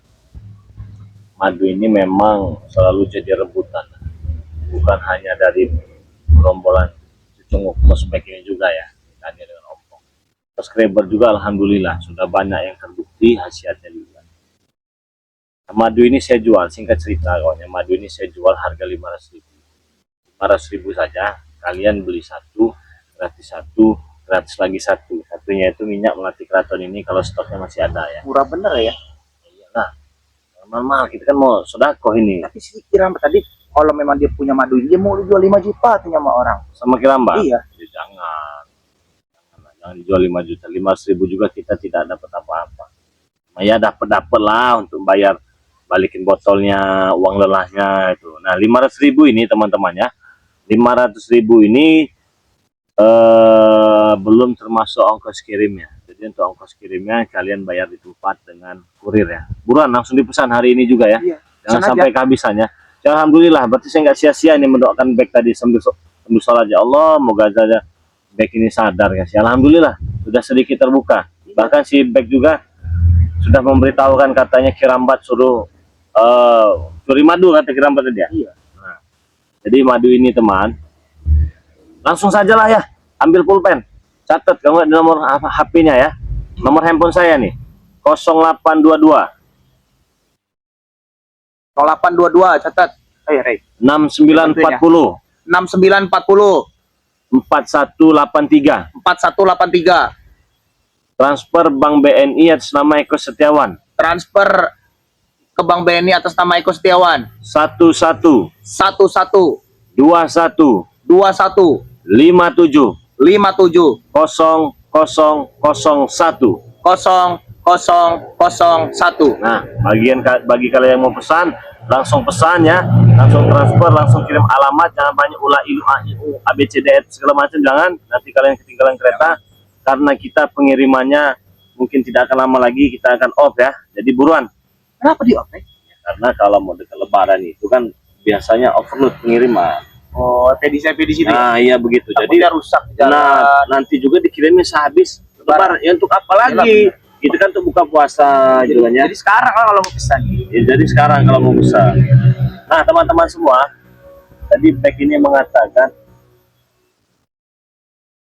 Madu ini memang selalu jadi rebutan. Bukan hanya dari gerombolan Cucunguk Prospek ini juga ya. Hanya dengan ompong. Subscriber juga alhamdulillah sudah banyak yang terbukti khasiatnya juga. Madu ini saya jual, singkat cerita kawannya. Madu ini saya jual harga 500.000. 500.000 saja. Kalian beli satu, gratis lagi satu. Satunya itu minyak melati keraton ini kalau stoknya masih ada ya. Murah bener ya. Iyalah. Normal kita kan mau sedekah ini. Tapi si Kirambat tadi kalau memang dia punya madu ini dia mau jual 5 juta tuh sama orang. Sama Kirambat? Iya. Ya, jangan dijual 5 juta. 500.000 juga kita tidak dapat apa-apa. Ya dapat lah untuk bayar balikin botolnya, uang lelahnya itu. Nah, 500.000 ini teman-temannya. 500.000 ini belum termasuk ongkos kirimnya. Jadi untuk ongkos kirimnya kalian bayar di tempat dengan kurir ya. Buruan langsung dipesan hari ini juga ya. Iya. Jangan Pesan sampai kehabisannya. Ya, alhamdulillah, berarti saya nggak sia-sia ini mendoakan back tadi sambil sholat ya Allah, moga saja back ini sadar ya. Alhamdulillah sudah sedikit terbuka. Bahkan si back juga sudah memberitahukan katanya Kirambat suruh curi madu kata Kirambat tadi ya. Iya. Nah, jadi madu ini teman, langsung sajalah ya, ambil pulpen, catat kamu ada nomor HP-nya ya, nomor handphone saya nih 0822 0822 catat. Ray. 6940 6940 4183 4183 transfer Bank BNI atas nama Eko Setiawan transfer ke Bank BNI atas nama Eko Setiawan 11 11 21 21 57 57 0001. 0001. Nah, bagi kalian yang mau pesan, langsung pesan ya, langsung transfer, langsung kirim alamat, jangan banyak ulah ilu ABCD segala macam, jangan nanti kalian ketinggalan kereta karena kita pengirimannya mungkin tidak akan lama lagi, kita akan off ya. Jadi buruan. Kenapa di off? Karena kalau mau dekat lebaran itu kan biasanya overload pengiriman. Oh, edisi itu. Nah, iya begitu. Jadi Jadi rusak di jalan. nah, nanti juga dikirimnya sehabis lebaran. Ya untuk apa lagi? Itu kan untuk buka puasa jualannya. Jadi sekarang kan kalau mau pesan. Ya, jadi sekarang kalau mau pesan. Nah, teman-teman semua, tadi back ini mengatakan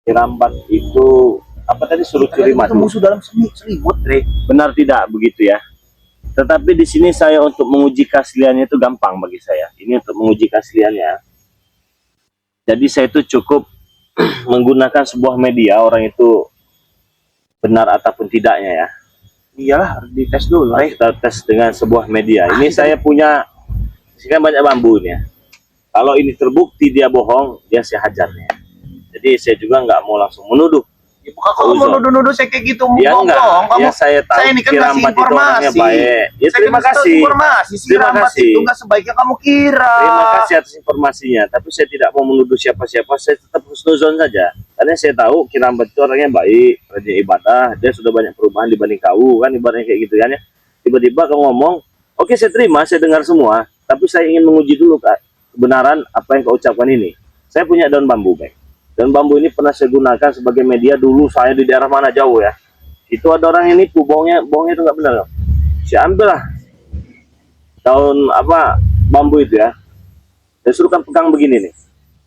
Kirambat itu apa tadi suruh curi Itu madu. musuh dalam selimut, Dre. Benar tidak begitu ya? Tetapi di sini saya untuk menguji keasliannya itu gampang bagi saya. Ini untuk menguji keasliannya. Jadi saya itu cukup menggunakan sebuah media, orang itu benar ataupun tidaknya ya. Iyalah, harus dites dulu. Kita tes dengan sebuah media. Ini saya punya, ini kan banyak bambu ini ya. Kalau ini terbukti dia bohong, dia saya hajarnya. Jadi saya juga nggak mau langsung menuduh. Ya, bukan kamu mau nuduh-nuduh saya kayak gitu, Ya enggak, kamu. ya saya tahu Saya ini kan ngasih Kirambat itu orangnya informasi. baik. Ya Saya terima kan ngasih tahu kasih. informasi, si Terima Rambat kasih. itu nggak sebaiknya kamu kira. Terima kasih atas informasinya. Tapi saya tidak mau menuduh siapa-siapa. Saya tetap husnuzon saja. Karena saya tahu Kirambat itu orangnya baik, rajin ibadah. Dia sudah banyak perubahan dibanding kau kan, ibaratnya kayak gitu kan ya. Tiba-tiba kau ngomong, oke saya terima, saya dengar semua. Tapi saya ingin menguji dulu Kak, kebenaran apa yang kau ucapkan ini. Saya punya daun bambu, Bang. Dan bambu ini pernah saya gunakan sebagai media dulu saya di daerah mana jauh ya. Itu ada orang yang nipu, bohongnya itu nggak benar. Saya ambil lah daun apa bambu itu ya. Saya suruh kan pegang begini nih.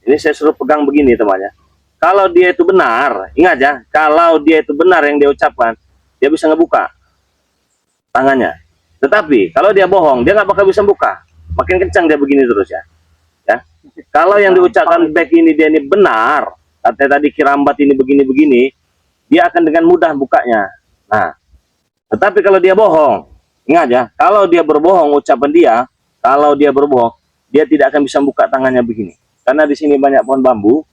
Ini saya suruh pegang begini temannya. Kalau dia itu benar, ingat ya, kalau dia itu benar yang dia ucapkan, dia bisa ngebuka tangannya. Tetapi kalau dia bohong, dia nggak bakal bisa buka. Makin kencang dia begini terus ya. Ya. Kalau yang diucapkan back ini dia ini benar, katanya tadi Kirambat ini begini-begini, dia akan dengan mudah bukanya. Nah, tetapi kalau dia bohong, ingat ya, kalau dia berbohong ucapan dia, kalau dia berbohong, dia tidak akan bisa buka tangannya begini. Karena di sini banyak pohon bambu.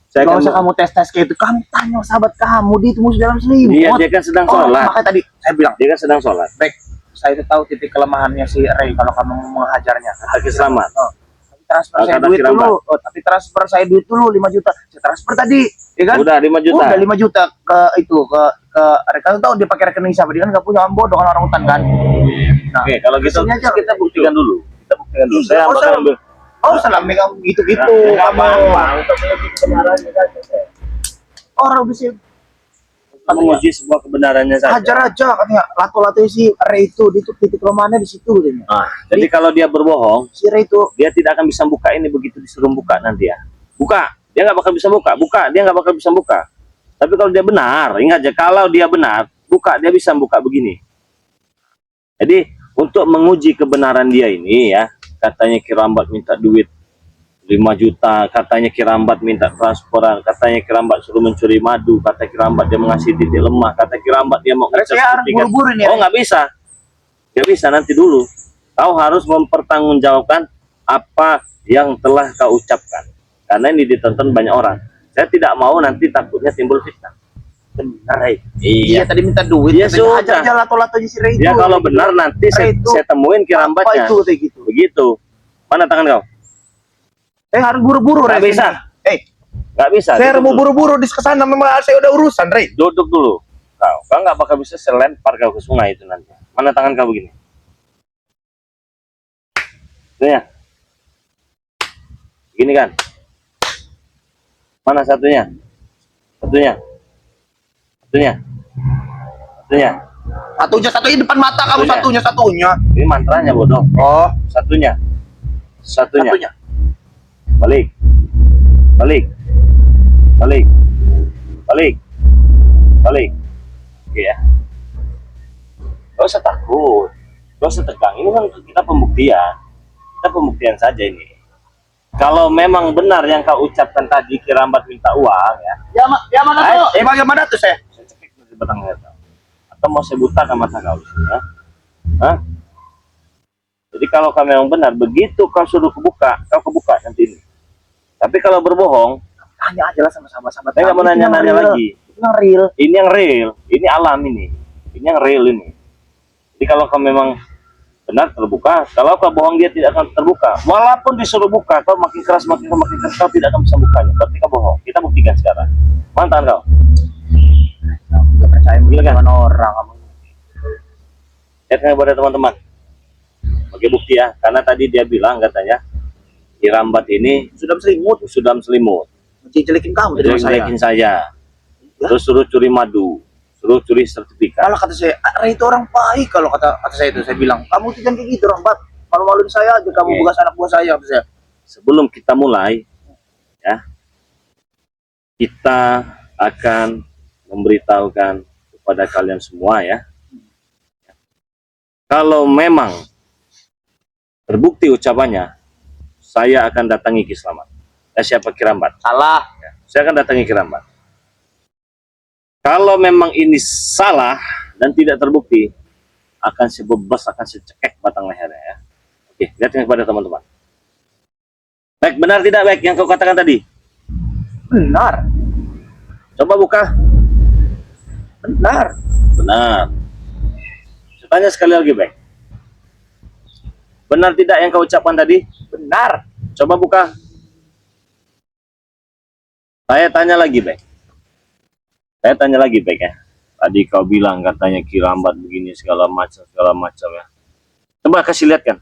Saya Gak akan usah kamu tes-tes kayak itu. Kamu tanya sahabat kamu, dia itu musuh dalam selimut. dia kan sedang sholat. Makanya tadi saya bilang, Dia kan sedang sholat. baik, saya itu tahu titik kelemahannya si Ray kalau kamu menghajarnya. Kaki selamat. Tapi transfer saya Kata duit Kirambat. dulu. Tapi transfer saya duit dulu 5 juta. Saya transfer tadi, ya kan? Udah 5 juta. Udah 5 juta ke itu ke rekan tahu dia pakai rekening siapa, dia kan nggak punya, orang bodoh kan, orang hutan kan. Nah, Oke, kalau gitu kesini aja. kita buktikan dulu. Kita buktikan dulu. Iya, Saya nggak bakal usah. ambil. Oh, salah megang gitu-gitu. Nah, kamu. untuk menguji kebenarannya saja. Orang bisa Menguji sebuah kebenarannya saja. hajar aja katanya. Lato-lato si Ray itu, di titik kelemahannya di situ katanya. Nah, jadi kalau dia berbohong, Si Ray itu dia tidak akan bisa buka ini begitu disuruh buka nanti ya. Buka, dia nggak bakal bisa buka. Buka, dia nggak bakal bisa buka. Tapi kalau dia benar, ingat aja, kalau dia benar, buka, dia bisa buka begini. Jadi untuk menguji kebenaran dia ini ya, katanya Kirambat minta duit 5 juta, katanya Kirambat minta transferan, katanya Kirambat suruh mencuri madu, kata Kirambat dia mengasih titik lemah, kata Kirambat dia mau ngecas saya harus kepingan. buru-buru nih. Oh nggak bisa, nggak bisa, nanti dulu. Kau harus mempertanggungjawabkan apa yang telah kau ucapkan, karena ini ditonton banyak orang. Saya tidak mau nanti takutnya timbul fitnah. Benar, Iya, tadi minta duit. Ya katanya, sudah. hajar aja lato-latonya si Ray itu. Ya kalau benar nanti Ray itu saya temuin apa Kirambatnya. itu kayak gitu. Begitu. Mana tangan kau? Saya harus buru-buru, Nggak Ray. bisa. Nggak bisa. Saya duduk mau dulu. buru-buru di kesana, memang saya udah urusan, Ray. Duduk dulu. Kau nggak bakal bisa selempar kau ke sungai itu nanti. Mana tangan kau begini? Ini ya. Gini kan? Mana satunya? Satunya. Satunya. Satunya. Satunya depan mata kamu, Satunya. satunya. Ini mantranya bodoh. Oh, Satunya. Satunya. satunya. Balik. Balik. Balik. Balik. Balik. Oke ya. Gak usah takut. Gak usah tegang. Ini kan kita pembuktian. Kita pembuktian saja ini. Kalau memang benar yang kau ucapkan tadi Kirambat minta uang ya. Ya mana tuh? Bagaimana tuh saya? Saya cekik di batang leher kau. Atau mau saya butakan mata kau di sini ya. Hah? Jadi kalau kau memang benar, begitu kau suruh kebuka, kau kebuka nanti ini. Tapi kalau berbohong, Tanya aja lah sama sahabat-sahabat. saya nggak mau nanya-nanya lagi. Itu yang real. Ini yang real, ini alam ini yang real ini. Jadi kalau kau memang benar terbuka, kalau kau bohong dia tidak akan terbuka. Walaupun disuruh buka, kau makin keras, makin keras, kau tidak akan bisa bukanya. Berarti kau bohong. Kita buktikan sekarang. Mana tangan kau? Kamu nggak percaya Silakan. dengan orang kamu. Lihatkan kepada teman-teman. Oke bukti ya, karena tadi dia bilang katanya Kirambat ini Sudah selimut, sudah selimut, jelekin kamu dari saya. jelekin saya, terus suruh curi madu, suruh curi sertifikat. Kalau kata saya, Ray itu orang baik. Kalau kata saya itu, saya bilang, kamu tuh jangan kayak gitu, orang Bat. Malu-maluin saya aja, kamu Oke. bekas anak buah saya, kata saya. Sebelum kita mulai, ya, kita akan memberitahukan kepada kalian semua ya, Kalau memang terbukti ucapannya, saya akan datangi Ki Slamet. Siapa Kirambat? Salah. Saya akan datangi Kirambat. Kalau memang ini salah dan tidak terbukti, akan saya bebas, akan saya cekek batang lehernya ya. Oke, lihatkan kepada teman-teman. Baik, benar tidak baik yang kau katakan tadi? Benar. Coba buka. Benar. Benar. Saya tanya sekali lagi baik. Benar tidak yang kau ucapkan tadi? Benar. Coba buka. Saya tanya lagi baik. Saya tanya lagi baik ya. Tadi kau bilang katanya Kirambat begini segala macam ya. Coba kasih lihat kan.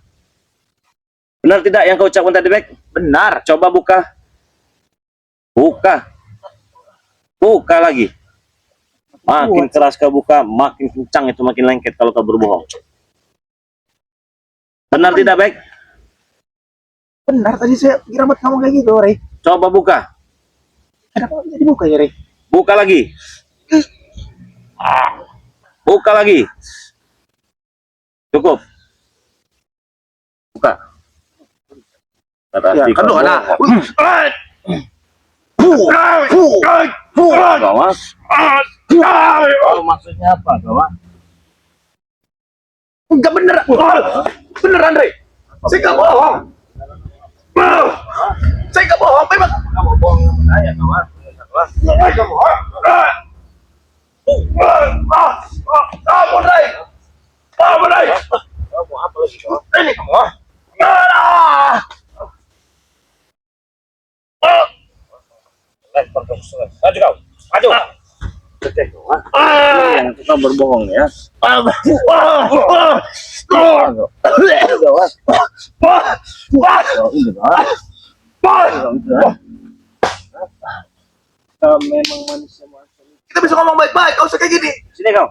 Benar tidak yang kau ucapkan tadi baik? Benar. Coba buka. Buka. Buka lagi. Makin keras kau buka, makin kencang itu, makin lengket kalau kau berbohong. Benar tidak baik? Benar, tadi saya Kirambat ngomong kayak gitu, Rey. Coba buka. Kenapa bisa dibuka ya, Rey? Buka lagi. Buka lagi. Cukup. Buka. Ya, kan doa nah. Gawas. Oh, maksudnya apa, Gawas? Enggak bener. Beneran, Rey. Saya enggak bohong. Saya enggak bohong, memang. Kamu bohong sama saya, Gawas. Saya enggak bohong. Ampun, Rey. Ampun, Rey. Kamu apa lagi, Gawas? Ini kamu. Lempar ke sungai. Maju kau. Maju. Cek, Gawas. Yang suka berbohong ya. Gawas. Memang manusia macam ini. Kita bisa ngomong baik-baik, kau usah kayak gini. Sini kau.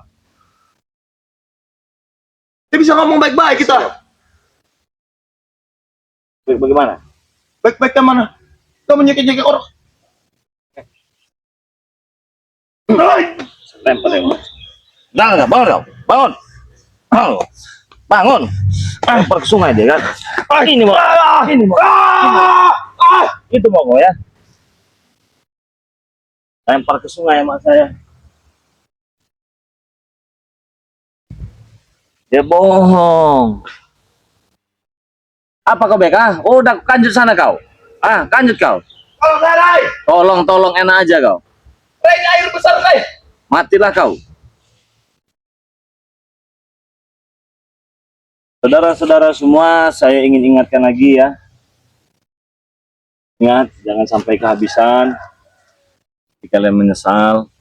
Kita bisa ngomong baik-baik kita. Bagaimana? Baik-baik yang mana? Kau menyekik-nyekik orang. Lempar yang jangan, bangun kau. Bangun. Bangun. Bangun. Lempar ke sungai dia kan. Ini mau. Ini mau. Itu mau kau ya. Lempar ke sungai mak saya. Dia bohong. Apa kau Bek? Oh, udah kanjut sana kau. Kanjut kau. Tolong enak aja kau. Rey, air besar, Rey. Matilah kau. Saudara-saudara semua, saya ingin ingatkan lagi ya. Ingat, jangan sampai kehabisan. Jika kalian menyesal,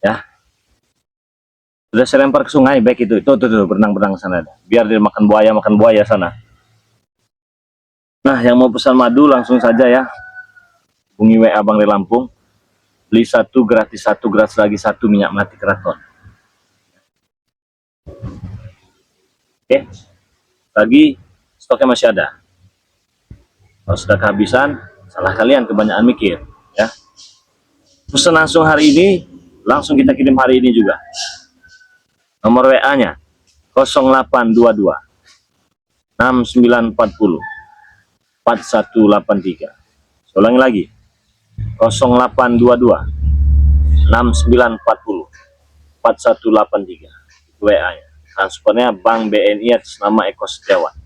ya. Sudah saya lempar ke sungai, baik itu. Tuh, berenang-berenang sana. Biar dia makan buaya sana. Nah, yang mau pesan madu langsung saja ya. Hubungi WA Bang Rey Lampung. Beli 1 gratis 1, gratis lagi 1 minyak melati keraton. Oke. Lagi stoknya masih ada. Kalau sudah kehabisan, salah kalian kebanyakan mikir, ya. Pesan langsung hari ini, langsung kita kirim hari ini juga. Nomor WA-nya 0822 6940 4183. Saya ulangi lagi. 0822 6940 4183 WA-nya. Transfernya Bank BNI atas nama Eko Setiawan.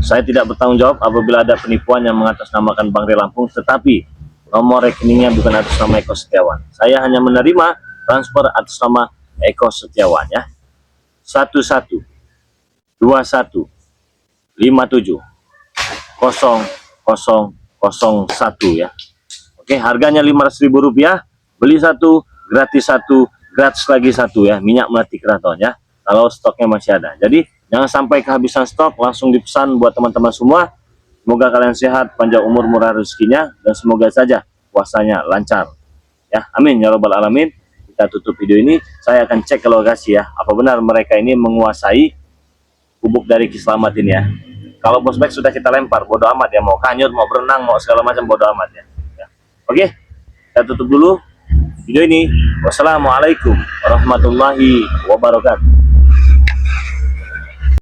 Saya tidak bertanggung jawab apabila ada penipuan yang mengatasnamakan Bang Rey Lampung, tetapi nomor rekeningnya bukan atas nama Eko Setiawan. Saya hanya menerima transfer atas nama Eko Setiawan ya. 11 21 57 0001 ya. Oke, harganya Rp500.000, beli 1 gratis 1, gratis lagi 1 ya, minyak melati keraton ya. Kalau stoknya masih ada. Jadi jangan sampai kehabisan stok, langsung dipesan buat teman-teman semua. Semoga kalian sehat, panjang umur, murah rezekinya, dan semoga saja puasanya lancar. Ya, amin ya robbal alamin. Kita tutup video ini. Saya akan cek ke lokasi ya, apa benar mereka ini menguasai gubuk dari Ki Slamet ini ya. Kalau bos baik sudah kita lempar, bodo amat ya, mau kanyut, mau berenang, mau segala macam, bodo amat ya. Oke, kita tutup dulu video ini. Wassalamualaikum warahmatullahi wabarakatuh.